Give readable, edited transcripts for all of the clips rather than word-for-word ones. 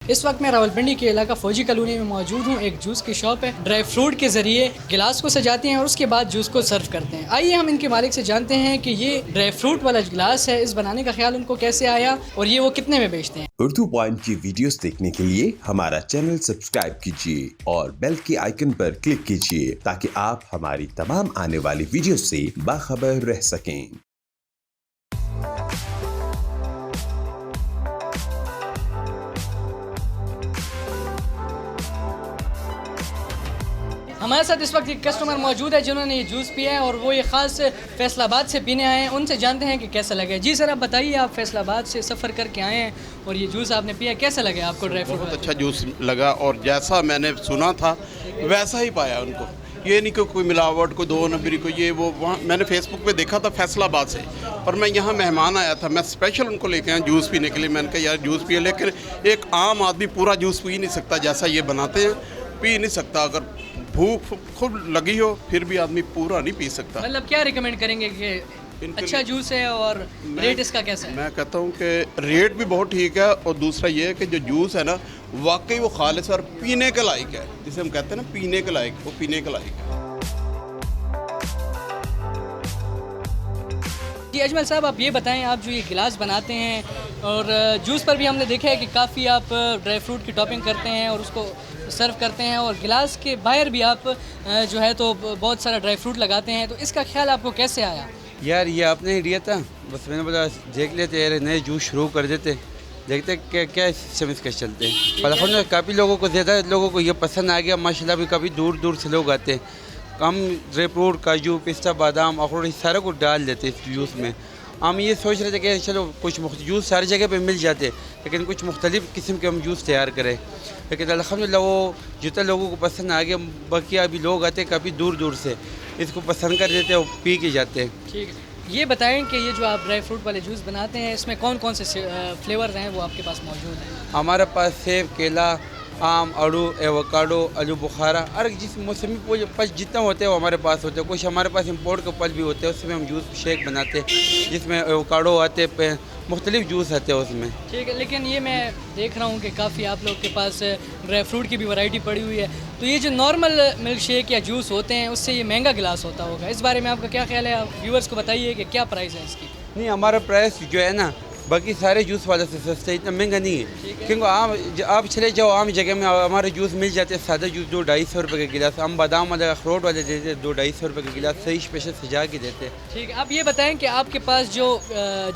इस वक्त मैं रावलपिंडी के इलाका फौजी कॉलोनी में मौजूद हूँ। एक जूस की शॉप है। ड्राई फ्रूट के ज़रिए गिलास को सजाते हैं और उसके बाद जूस को सर्व करते हैं। आइए हम इनके मालिक से जानते हैं कि ये ड्राई फ्रूट वाला गिलास है, इस बनाने का ख्याल उनको कैसे आया और ये वो कितने में बेचते हैं। उर्दू पॉइंट की वीडियोस देखने के लिए हमारा चैनल सब्सक्राइब कीजिए और बेल के आइकन पर क्लिक कीजिए ताकि आप हमारी तमाम आने वाली वीडियो से बाखबर रह सकें। हमारे साथ इस वक्त एक कस्टमर मौजूद है जिन्होंने ये जूस पिया है और वो ये ख़ास फैसलाबाद से पीने आए हैं। उनसे जानते हैं कि कैसा लगे। जी सर, आप बताइए, आप फैसलाबाद से सफ़र करके आए हैं और ये जूस आपने पिया, कैसा लगे आपको? ड्राई फ्रूट बहुत अच्छा जूस लगा और जैसा मैंने सुना था वैसा ही पाया उनको। ये नहीं कि कोई मिलावट, कोई दो नंबरी, को ये वो। वहाँ मैंने फेसबुक पे देखा था फैसलाबाद से, पर मैं यहाँ मेहमान आया था, मैं स्पेशल उनको लेके आया जूस पीने के लिए। मैंने कहा यार जूस पिए, लेकिन एक आम आदमी पूरा जूस पी नहीं सकता जैसा ये बनाते हैं, पी नहीं सकता। अगर भूख खूब लगी हो फिर भी आदमी पूरा नहीं पी सकता। मतलब क्या रिकमेंड करेंगे कि अच्छा जूस है और रेट इसका कैसा है? मैं कहता हूँ कि रेट भी बहुत ठीक है और दूसरा ये है कि जो जूस है ना वाकई वो खालिस और पीने के लायक है। जिसे हम कहते हैं ना पीने के लायक, वो पीने के लायक है। जी अजमल साहब, आप ये बताएं, आप जो ये गिलास बनाते हैं और जूस पर भी हमने देखा है कि काफ़ी आप ड्राई फ्रूट की टॉपिंग करते हैं और उसको सर्व करते हैं और गिलास के बाहर भी आप जो है तो बहुत सारा ड्राई फ्रूट लगाते हैं, तो इसका ख्याल आपको कैसे आया? यार ये आपने ही दिया था, बस मैंने बोला देख लेते यार, नए जूस शुरू कर देते, देखते क्या क्या सिस्टम इसके चलते हैं। पर काफ़ी लोगों को, ज़्यादा लोगों को ये पसंद आ गया माशाल्लाह। भी काफ़ी दूर दूर से लोग आते हैं। हम ड्राई फ्रूट, काजू, पिस्ता, बादाम, अखरोट इस सारा कुछ डाल देते इस जूस में। हम ये सोच रहे थे कि चलो कुछ जूस सारी जगह पे मिल जाते, लेकिन कुछ मुख्तलिफ़ किस्म के हम जूस तैयार करें। लेकिन अल्हम्दुलिल्लाह वो जितना लोगों को पसंद आ गया, बाकी अभी लोग आते हैं काफ़ी दूर दूर से, इसको पसंद कर देते हैं और पी के जाते हैं। ठीक है, ये बताएं कि ये जो आप ड्राई फ्रूट वाले जूस बनाते हैं इसमें कौन कौन से फ्लेवर हैं वो आपके पास मौजूद हैं? हमारे पास सेब, केला, आम, आड़ू, एवोकाडो, आलू बुखारा, और जिस मौसमी फल जितना होते हैं वो हमारे पास होते हैं। कुछ हमारे पास इंपोर्ट के फल भी होते हैं, उसमें हम जूस शेक बनाते हैं जिसमें एवोकाडो आते हैं, मुख्तलिफ जूस आते हैं उसमें। ठीक है, लेकिन ये मैं देख रहा हूँ कि काफ़ी आप लोग के पास ड्राई फ्रूट की भी वैरायटी पड़ी हुई है, तो ये जो नॉर्मल मिल्क शेक या जूस होते हैं उससे ये महंगा गिलास होता होगा, इस बारे में आपका क्या ख्याल है? आप व्यूअर्स को बताइए कि क्या प्राइस है इसकी। नहीं, हमारा प्राइस जो है ना बाकी सारे जूस वाले से सस्ता, इतना महंगा नहीं है। क्योंकि आप चले जाओ आम जगह में हमारे जूस मिल जाते हैं, सादा जूस 200-250 रुपये का गिलास। हम बादाम वाले, अखरोट वाले देते हैं 200-250 रुपये का गिलास, सही स्पेशल सजा के देते हैं। ठीक है, आप ये बताएं कि आपके पास जो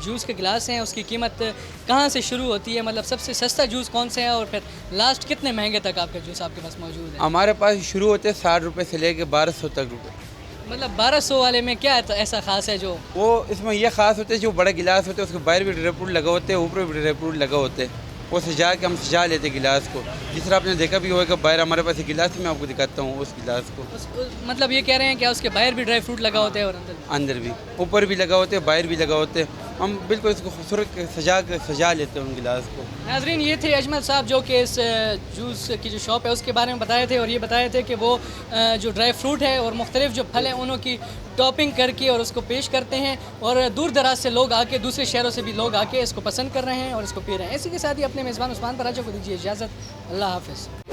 जूस के गिलास हैं उसकी कीमत कहाँ से शुरू होती है? मतलब सबसे सस्ता जूस कौन सा है और फिर लास्ट कितने महंगे तक आपका जूस आपके पास मौजूद है? हमारे पास शुरू होते हैं 60 रुपये से लेके 1200 तक रुपये। मतलब 1200 वाले में क्या ऐसा खास है जो वो इसमें यह खास होते हैं, जो बड़ा गिलास होते हैं उसके बाहर भी ड्राई फ्रूट लगा होते हैं, ऊपर भी ड्राई फ्रूट लगा होते हैं, वो सजा के हम सजा लेते हैं गिलास को। जिस तरह आपने देखा भी होगा बाहर हमारे पास एक गिलास, मैं आपको दिखाता हूँ उस गिलास को। मतलब ये कह रहे हैं कि उसके बाहर भी ड्राई फ्रूट लगा होते हैं और अंदर भी, ऊपर भी लगा होते हैं, बाहर भी लगा होते हैं। हम बिल्कुल इसको खूबसूरत सजा लेते हैं उन गिलास को। नाज़रीन, ये थे अजमल साहब जो कि इस जूस की जो शॉप है उसके बारे में बताए थे और ये बताए थे कि वो जो ड्राई फ्रूट है और मुख्तलिफ जो फल हैं उनकी टॉपिंग करके और उसको पेश करते हैं और दूर दराज से लोग आके, दूसरे शहरों से भी लोग आके इसको पसंद कर रहे हैं और इसको पी रहे हैं। इसी के साथ ही अपने मेज़बान उस्मान पर राजा को दीजिए इजाज़त। अल्लाह हाफ़िज़।